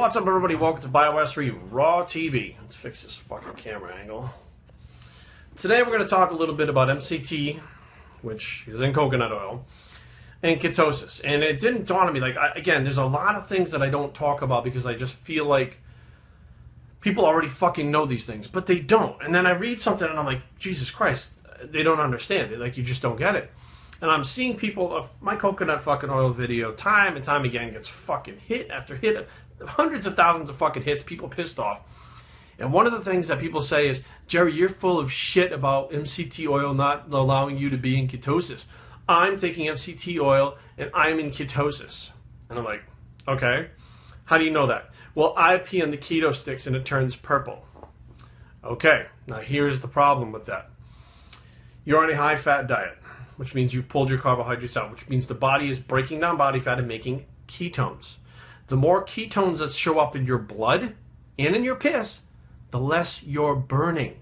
What's up, everybody? Welcome to Bios3 Raw TV. Let's fix this fucking camera angle. Today we're going to talk a little bit about MCT, which is in coconut oil, and ketosis. And it didn't dawn on me, again, there's a lot of things that I don't talk about because I just feel like people already fucking know these things, but they don't. And then I read something and I'm like, Jesus Christ, they don't understand it. Like, you just don't get it. And I'm seeing people, my coconut fucking oil video, time and time again, gets fucking hit after hit, hundreds of thousands of fucking hits, people pissed off. And one of the things that people say is, Jerry, you're full of shit about MCT oil not allowing you to be in ketosis. I'm taking MCT oil and I'm in ketosis. And I'm like, okay, how do you know that? Well, I pee on the keto sticks and it turns purple. Okay, now here's the problem with that. You're on a high-fat diet, which means you've pulled your carbohydrates out, which means the body is breaking down body fat and making ketones. The more ketones that show up in your blood and in your piss, the less you're burning.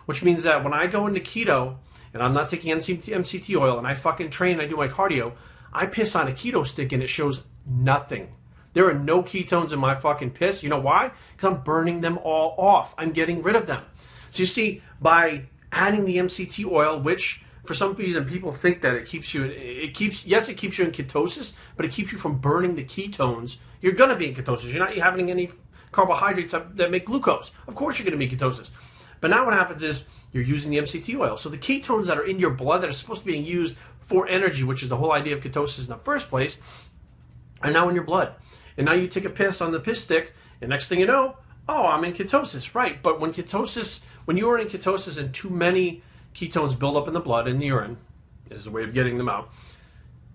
Which means that when I go into keto and I'm not taking MCT oil and I fucking train and I do my cardio, I piss on a keto stick and it shows nothing. There are no ketones in my fucking piss. You know why? Because I'm burning them all off. I'm getting rid of them. So you see, by adding the MCT oil, which for some reason people think that it keeps you in ketosis, but it keeps you from burning the ketones. You're going to be in ketosis. You're not having any carbohydrates that make glucose. Of course you're going to be in ketosis. But now what happens is you're using the MCT oil. So the ketones that are in your blood that are supposed to be being used for energy, which is the whole idea of ketosis in the first place, are now in your blood. And now you take a piss on the piss stick, and next thing you know, oh, I'm in ketosis. Right, but when you are in ketosis and too many ketones build up in the blood, in the urine, is the way of getting them out,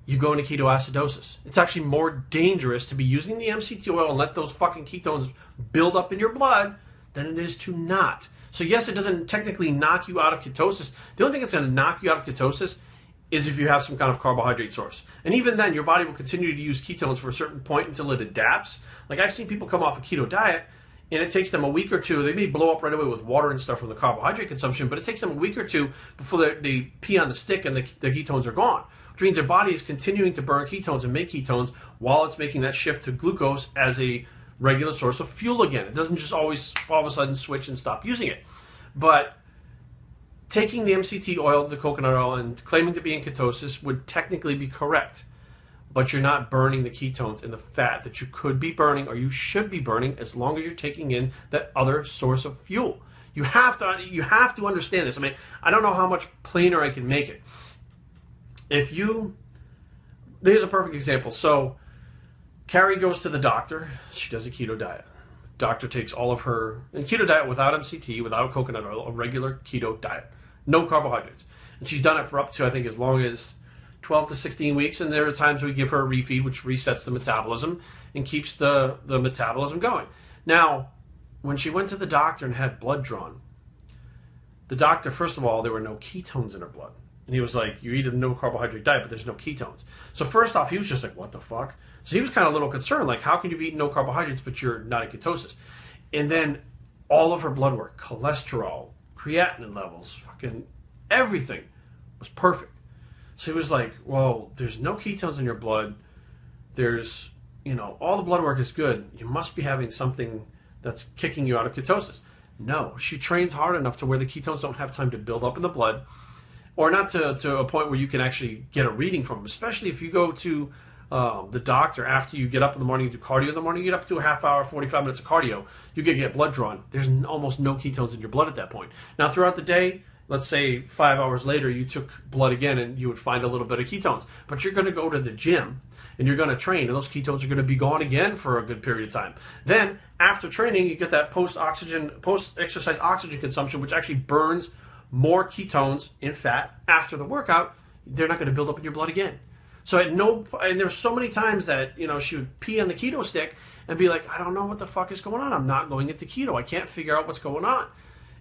you go into ketoacidosis. It's actually more dangerous to be using the MCT oil and let those fucking ketones build up in your blood than it is to not. So yes, it doesn't technically knock you out of ketosis. The only thing that's going to knock you out of ketosis is if you have some kind of carbohydrate source. And even then, your body will continue to use ketones for a certain point until it adapts. Like, I've seen people come off a keto diet, and it takes them a week or two. They may blow up right away with water and stuff from the carbohydrate consumption, but it takes them a week or two before they pee on the stick and the ketones are gone. Which means their body is continuing to burn ketones and make ketones while it's making that shift to glucose as a regular source of fuel again. It doesn't just always all of a sudden switch and stop using it. But taking the MCT oil, the coconut oil, and claiming to be in ketosis would technically be correct. But you're not burning the ketones and the fat that you could be burning or you should be burning as long as you're taking in that other source of fuel. You have to understand this. I mean, I don't know how much plainer I can make it. There's a perfect example. So Kari goes to the doctor. She does a keto diet. Doctor takes all of her, and keto diet without MCT, without coconut oil, a regular keto diet. No carbohydrates. And she's done it for up to, I think, as long as 12 to 16 weeks. And there are times we give her a refeed, which resets the metabolism and keeps the metabolism going. Now, when she went to the doctor and had blood drawn, the doctor, first of all, there were no ketones in her blood. And he was like, you eat a no carbohydrate diet, but there's no ketones. So first off, he was just like, what the fuck? So he was kind of a little concerned, like, how can you be eating no carbohydrates, but you're not in ketosis? And then all of her blood work, cholesterol, creatinine levels, fucking everything was perfect. So he was like, well, there's no ketones in your blood. There's, all the blood work is good. You must be having something that's kicking you out of ketosis. No, she trains hard enough to where the ketones don't have time to build up in the blood, or not to a point where you can actually get a reading from them, especially if you go to the doctor after you get up in the morning, you do cardio in the morning, you get up to a half hour, 45 minutes of cardio, you get blood drawn. There's almost no ketones in your blood at that point. Now, throughout the day, let's say 5 hours later, you took blood again and you would find a little bit of ketones. But you're going to go to the gym and you're going to train, and those ketones are going to be gone again for a good period of time. Then, after training, you get that post-exercise oxygen consumption, which actually burns more ketones in fat after the workout. They're not going to build up in your blood again. So and there's so many times that, she would pee on the keto stick and be like, I don't know what the fuck is going on. I'm not going into keto. I can't figure out what's going on.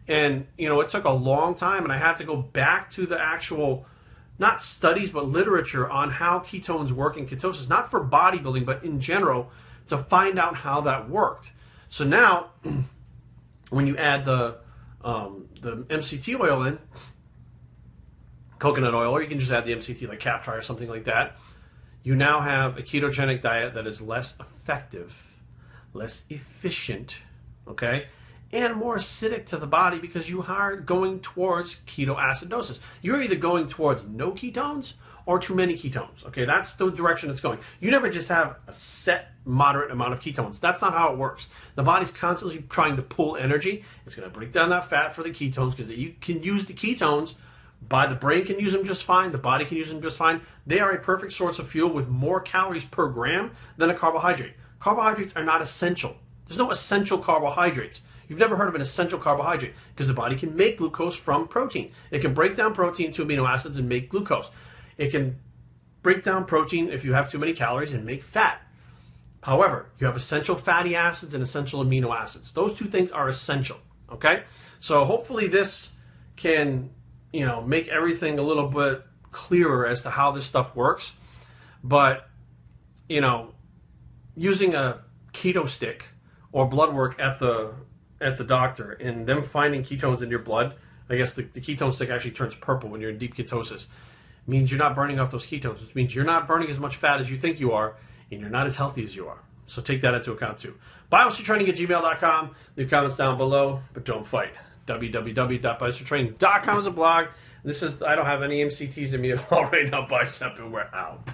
And, it took a long time, and I had to go back to the actual, not studies, but literature on how ketones work in ketosis, not for bodybuilding, but in general, to find out how that worked. So now, when you add the MCT oil in, coconut oil, or you can just add the MCT like Captri or something like that, you now have a ketogenic diet that is less effective, less efficient, okay, and more acidic to the body because you are going towards ketoacidosis. You're either going towards no ketones or too many ketones, okay? That's the direction it's going. You never just have a set moderate amount of ketones. That's not how it works. The body's constantly trying to pull energy. It's going to break down that fat for the ketones because you can use the ketones. The brain can use them just fine. The body can use them just fine. They are a perfect source of fuel with more calories per gram than a carbohydrate. Carbohydrates are not essential. There's no essential carbohydrates. You've never heard of an essential carbohydrate because the body can make glucose from protein. It can break down protein to amino acids and make glucose. It can break down protein if you have too many calories and make fat. However, you have essential fatty acids and essential amino acids. Those two things are essential, okay? So hopefully this can, make everything a little bit clearer as to how this stuff works. But, using a keto stick or blood work at the doctor and them finding ketones in your blood, I guess the ketone stick actually turns purple when you're in deep ketosis, means you're not burning off those ketones, which means you're not burning as much fat as you think you are, and you're not as healthy as you are. So take that into account too. Bios3training@gmail.com. Leave comments down below, but don't fight. www.bios3training.com is a blog. I don't have any MCTs in me at all right now, bicep, and we're out.